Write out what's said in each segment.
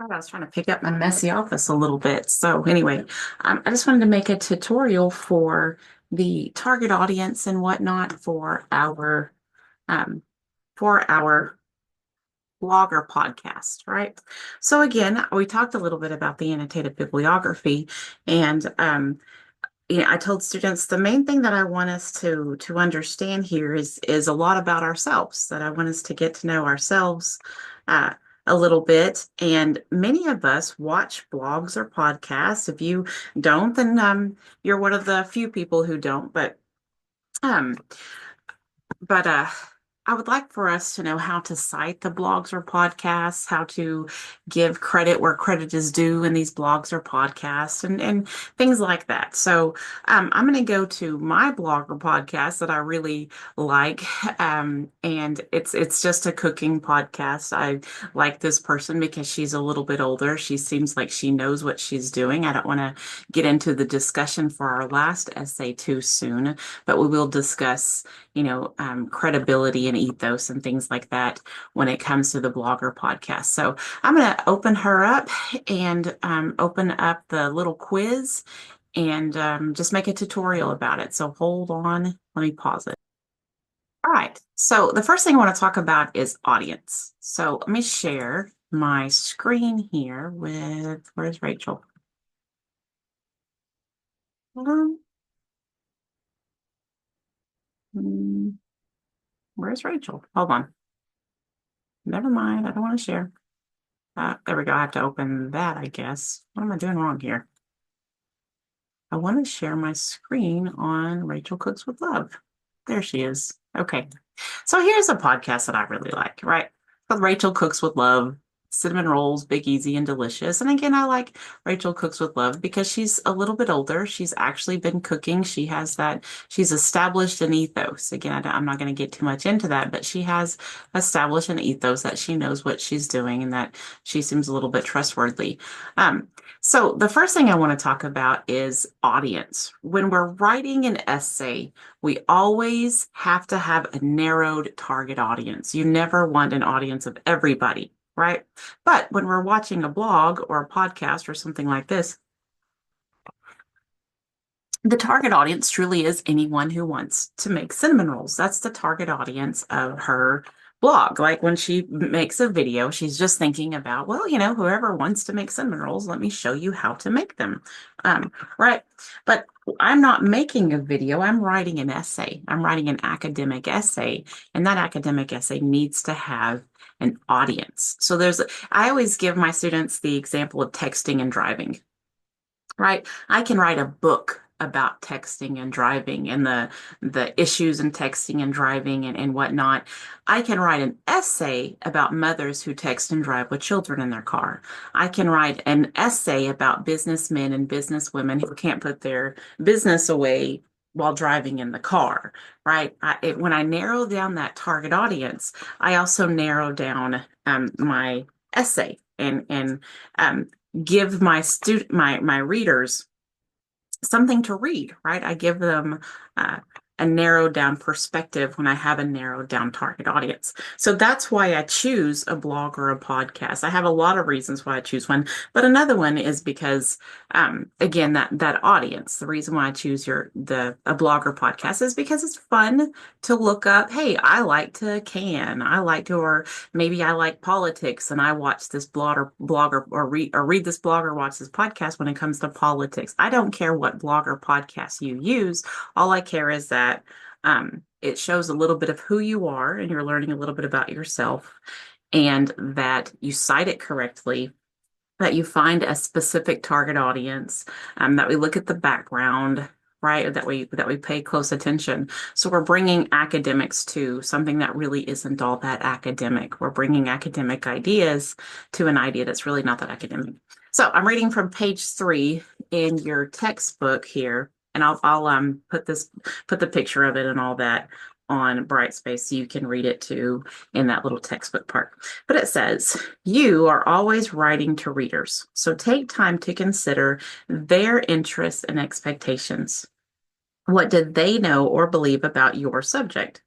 I was trying to pick up my messy office a little bit. So anyway, I just wanted to make a tutorial for the target audience and whatnot um, for our blog or podcast, right? So again, we talked a little bit about the annotated bibliography, and I told students the main thing that I want us to understand here is a lot about ourselves, that I want us to get to know ourselves uh, a little bit. And many of us watch blogs or podcasts. If you don't, then you're one of the few people who don't. Um, but I would like for us to know how to cite the blogs or podcasts, how to give credit where credit is due in these blogs or podcasts, and things like that. So I'm going to go to my blog or podcast that I really like, and it's just a cooking podcast. I like this person because she's a little bit older. She seems like she knows what she's doing. I don't want to get into the discussion for our last essay too soon, but we will discuss credibility and ethos and things like that when it comes to the blogger podcast. So I'm going to open her up and open up the little quiz and just make a tutorial about it. So hold on, let me pause it. All right. So the first thing I want to talk about is audience. So let me share my screen here where's Rachel? Hold on. Where's Rachel? Hold on. Never mind. I don't want to share. There we go. I have to open that, I guess. What am I doing wrong here? I want to share my screen on Rachel Cooks with Love. There she is. Okay. So here's a podcast that I really like, right? Called Rachel Cooks with Love, cinnamon rolls, big, easy, and delicious. And again, I like Rachel Cooks with Love because she's a little bit older. She's actually been cooking. She's established an ethos. Again, I'm not going to get too much into that, but she has established an ethos that she knows what she's doing and that she seems a little bit trustworthy. Um, so the first thing I want to talk about is audience. When we're writing an essay, we always have to have a narrowed target audience. You never want an audience of everybody, right? But when we're watching a blog or a podcast or something like this, the target audience truly is anyone who wants to make cinnamon rolls. That's the target audience of her blog. Like when she makes a video, she's just thinking about, well, whoever wants to make cinnamon rolls, let me show you how to make them. Right. But I'm not making a video. I'm writing an essay. I'm writing an academic essay, and that academic essay needs to have an audience. So I always give my students the example of texting and driving, right? I can write a book about texting and driving and the issues in texting and driving and whatnot. I can write an essay about mothers who text and drive with children in their car. I can write an essay about businessmen and businesswomen who can't put their business away while driving in the car, right? When I narrow down that target audience, I also narrow down my essay and um, give my readers something to read, right? I give them a narrowed down perspective when I have a narrowed down target audience. So that's why I choose a blog or a podcast. I have a lot of reasons why I choose one, but another one is because, again, that audience. The reason why I choose a blog or podcast is because it's fun to look up. Hey, I like to can. Or maybe I like politics, and I watch this read this blog or watch this podcast when it comes to politics. I don't care what blog or podcast you use. All I care is that it shows a little bit of who you are and you're learning a little bit about yourself, and that you cite it correctly, that you find a specific target audience, that we look at the background, right? That we pay close attention. So we're bringing academics to something that really isn't all that academic. We're bringing academic ideas to an idea that's really not that academic. So I'm reading from page 3 in your textbook here, and I'll put the picture of it and all that on Brightspace so you can read it too in that little textbook part. But it says, you are always writing to readers, so take time to consider their interests and expectations. What did they know or believe about your subject?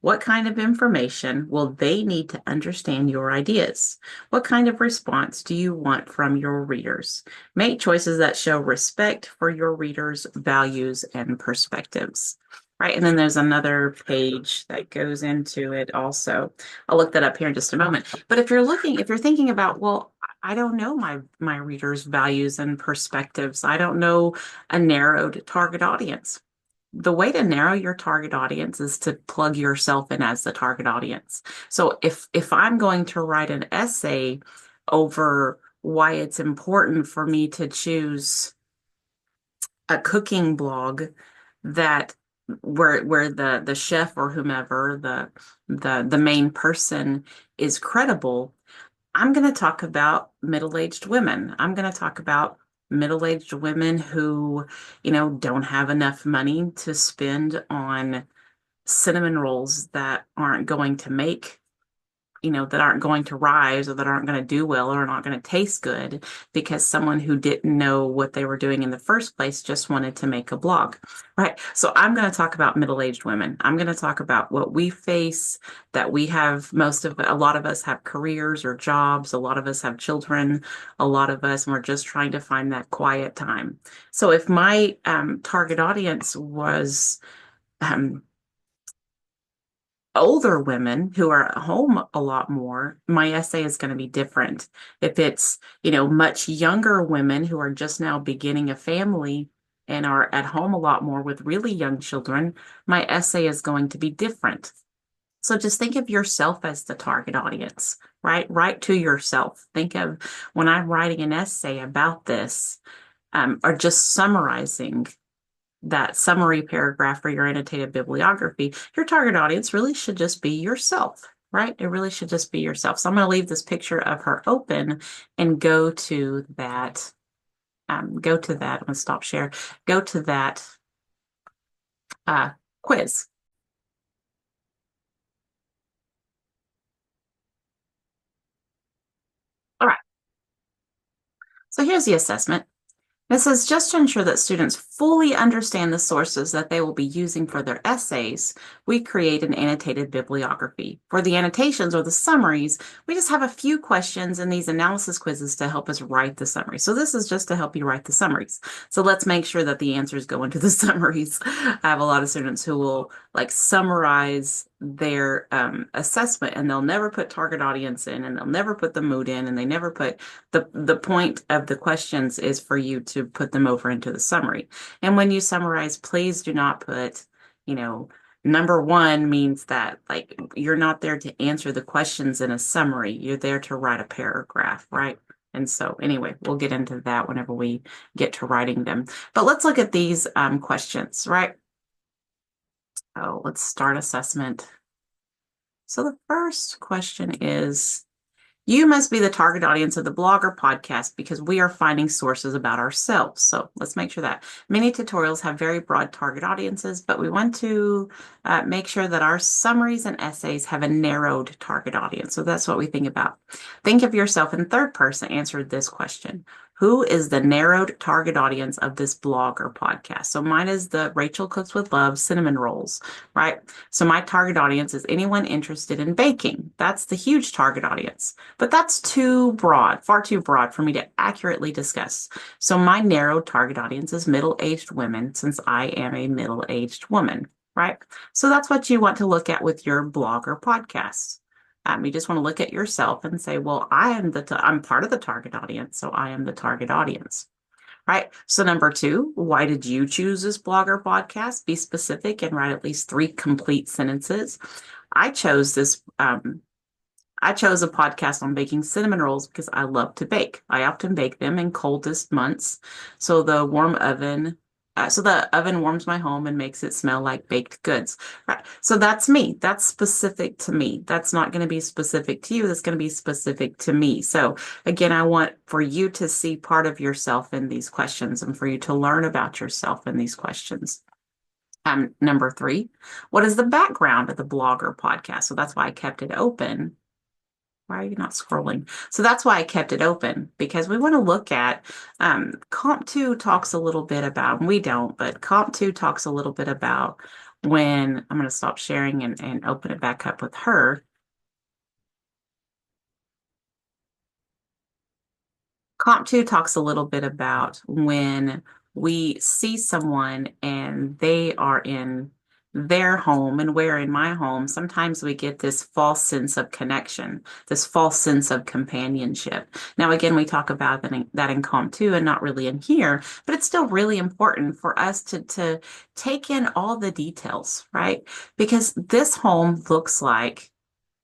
What kind of information will they need to understand your ideas? What kind of response do you want from your readers? Make choices that show respect for your readers' values and perspectives. Right. And then there's another page that goes into it also. I'll look that up here in just a moment. But if you're thinking about, well, I don't know my readers' values and perspectives. I don't know a narrowed target audience. The way to narrow your target audience is to plug yourself in as the target audience. So if I'm going to write an essay over why it's important for me to choose a cooking blog that where the chef or whomever the main person is credible, I'm going to talk about middle-aged women. I'm going to talk about middle-aged women who, don't have enough money to spend on cinnamon rolls that aren't going to make, that aren't going to rise or that aren't going to do well or not going to taste good because someone who didn't know what they were doing in the first place just wanted to make a blog, right? So I'm going to talk about middle-aged women. I'm going to talk about what we face, that we have a lot of us have careers or jobs. A lot of us have children. A lot of us, we're just trying to find that quiet time. So if my target audience was, older women who are at home a lot more, my essay is going to be different. If it's, much younger women who are just now beginning a family and are at home a lot more with really young children, my essay is going to be different. So just think of yourself as the target audience, right? Write to yourself. Think of when I'm writing an essay about this, or just summarizing that summary paragraph for your annotated bibliography, your target audience really should just be yourself, right? It really should just be yourself. So I'm going to leave this picture of her open and go to that. I'm going to stop share. Go to that quiz. All right. So here's the assessment. This is just to ensure that students fully understand the sources that they will be using for their essays. We create an annotated bibliography. For the annotations or the summaries, we just have a few questions in these analysis quizzes to help us write the summary. So this is just to help you write the summaries. So let's make sure that the answers go into the summaries. I have a lot of students who will summarize their assessment, and they'll never put target audience in, and they'll never put the mood in, and they never put the point of the questions is for you to put them over into the summary. And when you summarize, please do not put, number one means that you're not there to answer the questions in a summary. You're there to write a paragraph, right? And so anyway, we'll get into that whenever we get to writing them. But let's look at these questions, right? Oh, let's start assessment. So the first question is, you must be the target audience of the blog or podcast because we are finding sources about ourselves. So let's make sure that many tutorials have very broad target audiences, but we want to make sure that our summaries and essays have a narrowed target audience. So that's what we think about. Think of yourself in third person. Answer this question. Who is the narrowed target audience of this blog or podcast? So mine is the Rachel Cooks with Love cinnamon rolls, right? So my target audience is anyone interested in baking. That's the huge target audience. But that's too broad, far too broad for me to accurately discuss. So my narrowed target audience is middle-aged women, since I am a middle-aged woman, right? So that's what you want to look at with your blog or podcast. You just want to look at yourself and say, well, I'm part of the target audience, so I am the target audience. Right. So number two, why did you choose this blog or podcast? Be specific and write at least 3 complete sentences. I chose I chose a podcast on baking cinnamon rolls because I love to bake. I often bake them in coldest months. So the oven warms my home and makes it smell like baked goods. Right. So that's me. That's specific to me. That's not going to be specific to you. That's going to be specific to me. So again, I want for you to see part of yourself in these questions and for you to learn about yourself in these questions. Number 3, what is the background of the blog or podcast? So that's why I kept it open. Why are you not scrolling? So that's why I kept it open, because we want to look at Comp 2 talks a little bit about, we don't, but Comp 2 talks a little bit about when I'm going to stop sharing and open it back up with her. Comp 2 talks a little bit about when we see someone and they are in their home and we're in my home, sometimes we get this false sense of connection, this false sense of companionship. Now, again, we talk about that in Comp 2 and not really in here, but it's still really important for us to take in all the details, right? Because this home looks like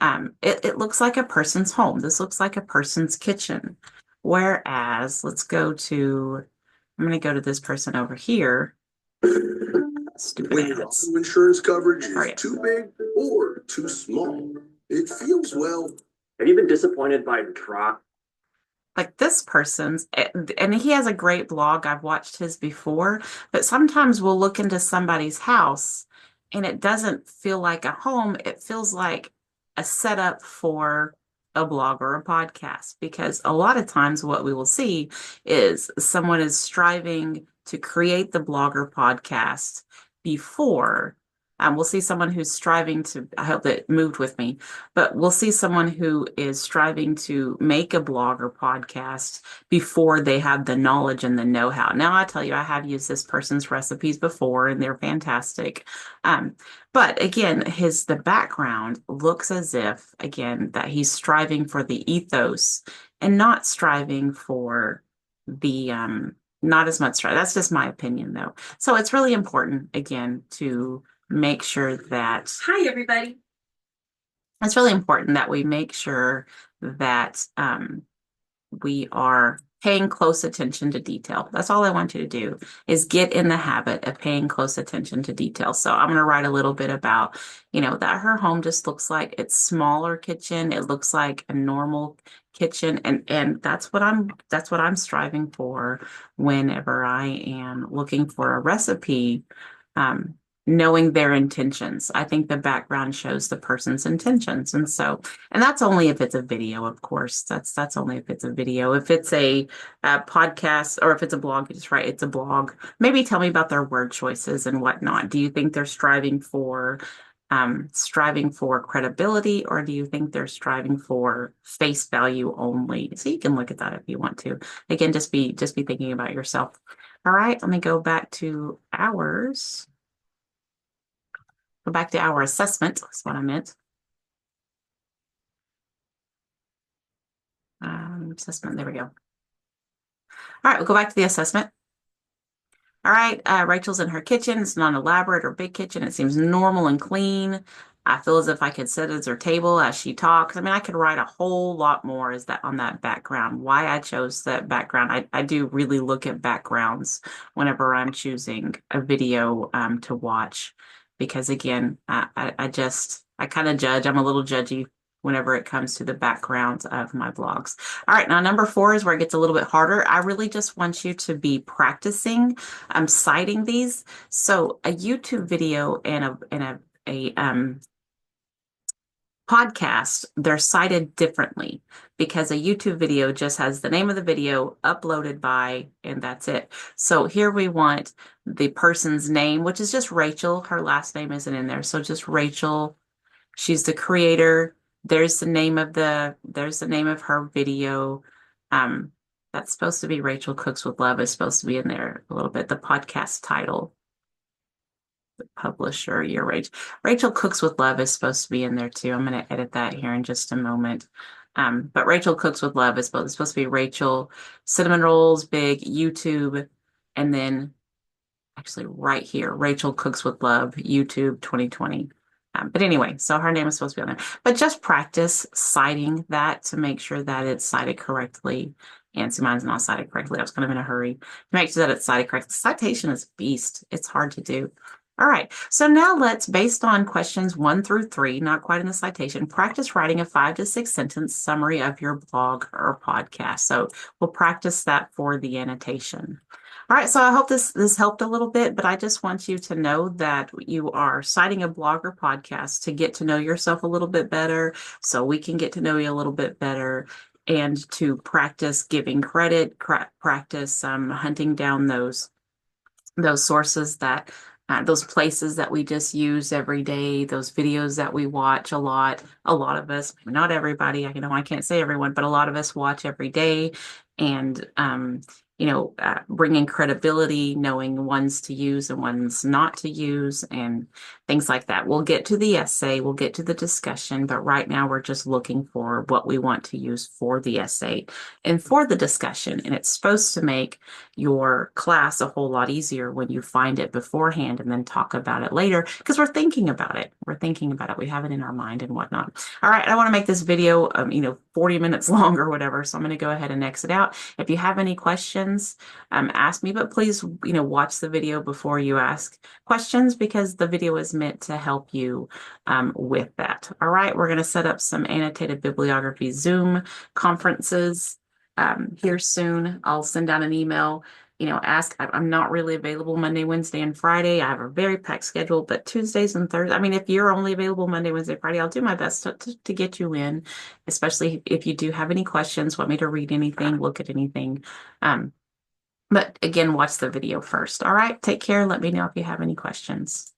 it looks like a person's home. This looks like a person's kitchen. Whereas, I'm going to go to this person over here. Stupid When your ads. auto insurance coverage is Right. too big or too small, it feels well. Have you been disappointed by the drop? Like this person's, and he has a great blog. I've watched his before, but sometimes we'll look into somebody's house and it doesn't feel like a home. It feels like a setup for a blog or a podcast, because a lot of times what we will see is someone is striving to create the blog or podcast before. We'll see someone who's striving to, I hope that moved with me, but we'll see someone who is striving to make a blog or podcast before they have the knowledge and the know-how. Now, I tell you, I have used this person's recipes before and they're fantastic. But again, the background looks as if, again, that he's striving for the ethos and not striving for the, not as much strive. That's just my opinion, though. So it's really important, again, to make sure that, hi, everybody. It's really important that we make sure that we are paying close attention to detail. That's all I want you to do, is get in the habit of paying close attention to detail. So I'm going to write a little bit about, that her home just looks like it's smaller kitchen. It looks like a normal kitchen. And that's what I'm striving for whenever I am looking for a recipe. Knowing their intentions. I think the background shows the person's intentions. And that's only if it's a video, of course. That's only if it's a video. If it's a podcast or if it's a blog, you just write it's a blog. Maybe tell me about their word choices and whatnot. Do you think they're striving for credibility, or do you think they're striving for face value only? So you can look at that if you want to. Again, just be thinking about yourself. All right, let me go back to ours. Go back to our assessment. That's what I meant. Assessment. There we go. All right, we'll go back to the assessment. All right, Rachel's in her kitchen. It's not elaborate or big kitchen. It seems normal and clean. I feel as if I could sit at her table as she talks. I mean, I could write a whole lot more as that on that background. Why I chose that background. I do really look at backgrounds whenever I'm choosing a video to watch, because again, I kind of judge. I'm a little judgy whenever it comes to the backgrounds of my blogs. All right, now number 4 is where it gets a little bit harder. I really just want you to be practicing citing these. So a YouTube video and a podcast, they're cited differently, because a YouTube video just has the name of the video uploaded by, and that's it. So here we want the person's name, which is just Rachel. Her last name isn't in there. So just Rachel. She's the creator. There's the name of her video. That's supposed to be Rachel Cooks with Love, is supposed to be in there a little bit. The podcast title, the publisher, Rachel Cooks with Love is supposed to be in there too. I'm going to edit that here in just a moment. But Rachel Cooks with Love is supposed to be Rachel. Cinnamon Rolls, big YouTube, and then actually right here, Rachel Cooks with Love, YouTube 2020. But anyway, so her name is supposed to be on there. But just practice citing that to make sure that it's cited correctly. And see, mine's not cited correctly. I was kind of in a hurry to make sure that it's cited correctly. Citation is a beast. It's hard to do. All right. So now let's, based on questions 1 through 3, not quite in the citation, practice writing a 5 to 6 sentence summary of your blog or podcast. So we'll practice that for the annotation. All right, so I hope this helped a little bit, but I just want you to know that you are citing a blog or podcast to get to know yourself a little bit better, so we can get to know you a little bit better, and to practice giving credit, practice hunting down those sources that those places that we just use every day, those videos that we watch a lot of us, not everybody, I know I can't say everyone, but a lot of us watch every day. And, bringing credibility, knowing ones to use and ones not to use, and things like that. We'll get to the essay, we'll get to the discussion, but right now we're just looking for what we want to use for the essay and for the discussion. And it's supposed to make your class a whole lot easier when you find it beforehand and then talk about it later because we're thinking about it. We're thinking about it. We have it in our mind and whatnot. All right, I want to make this video, 40 minutes long or whatever. So I'm going to go ahead and exit out. If you have any questions, ask me, but please, watch the video before you ask questions because the video is meant to help you with that. All right, we're going to set up some annotated bibliography Zoom conferences here soon. I'll send out an email. I'm not really available Monday, Wednesday, and Friday. I have a very packed schedule, but Tuesdays and Thursdays, if you're only available Monday, Wednesday, Friday, I'll do my best to get you in, especially if you do have any questions, want me to read anything, look at anything. But again, watch the video first. All right, take care. Let me know if you have any questions.